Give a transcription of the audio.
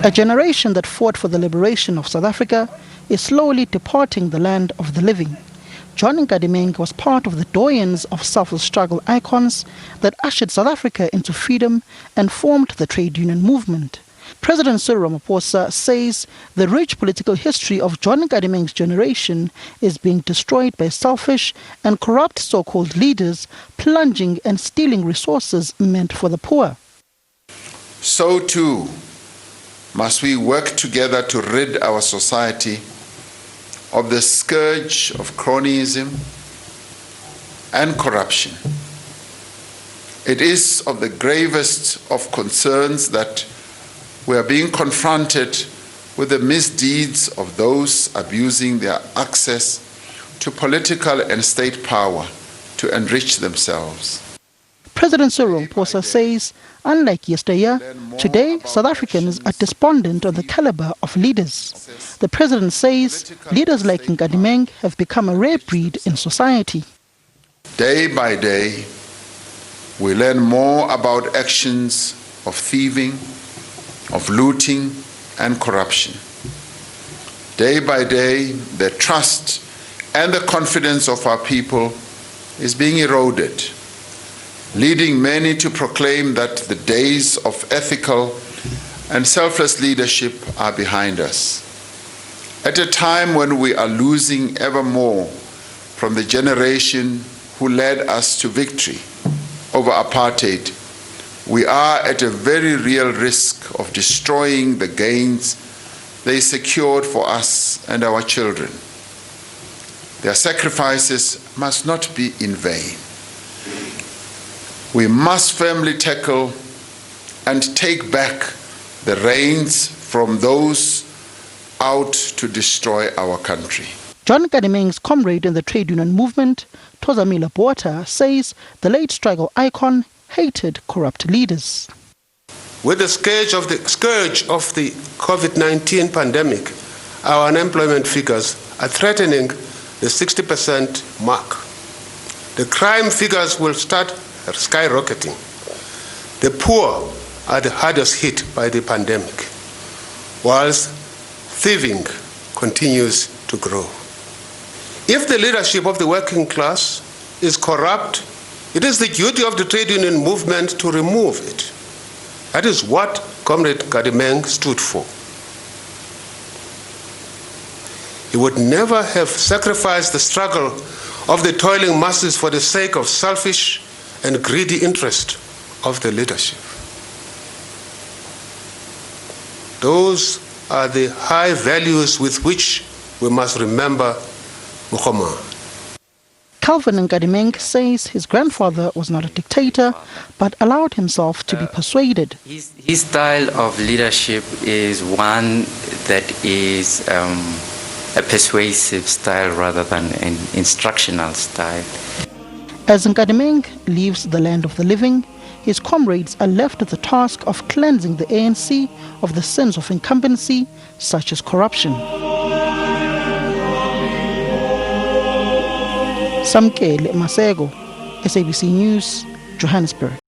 A generation that fought for the liberation of South Africa is slowly departing the land of the living. John Nkadimeng was part of the doyens of self-struggle icons that ushered South Africa into freedom and formed the trade union movement. President Cyril Ramaphosa says the rich political history of John Nkadimeng's generation is being destroyed by selfish and corrupt so-called leaders plunging and stealing resources meant for the poor. So too must we work together to rid our society of the scourge of cronyism and corruption. It is of the gravest of concerns that we are being confronted with the misdeeds of those abusing their access to political and state power to enrich themselves. President Cyril Ramaphosa says, unlike yesteryear, today South Africans are despondent on the caliber of leaders. The president says leaders like Nkadimeng have become a rare breed in society. Day by day, we learn more about actions of thieving, of looting and corruption. Day by day, the trust and the confidence of our people is being eroded, leading many to proclaim that the days of ethical and selfless leadership are behind us. At a time when we are losing ever more from the generation who led us to victory over apartheid, we are at a very real risk of destroying the gains they secured for us and our children. Their sacrifices must not be in vain. We must firmly tackle and take back the reins from those out to destroy our country. John Nkadimeng's comrade in the trade union movement, Tozamila Botha, says the late struggle icon hated corrupt leaders. With the scourge of the COVID-19 pandemic, our unemployment figures are threatening the 60% mark. The crime figures will start skyrocketing. The poor are the hardest hit by the pandemic, whilst thieving continues to grow. If the leadership of the working class is corrupt, it is the duty of the trade union movement to remove it. That is what Comrade Nkadimeng stood for. He would never have sacrificed the struggle of the toiling masses for the sake of selfish and greedy interest of the leadership. Those are the high values with which we must remember Muhammad. Calvin Nkadimeng says his grandfather was not a dictator, but allowed himself to be persuaded. His style of leadership is one that is a persuasive style rather than an instructional style. As Nkadimeng leaves the land of the living, his comrades are left with the task of cleansing the ANC of the sins of incumbency, such as corruption. Samkele Masego, SABC News, Johannesburg.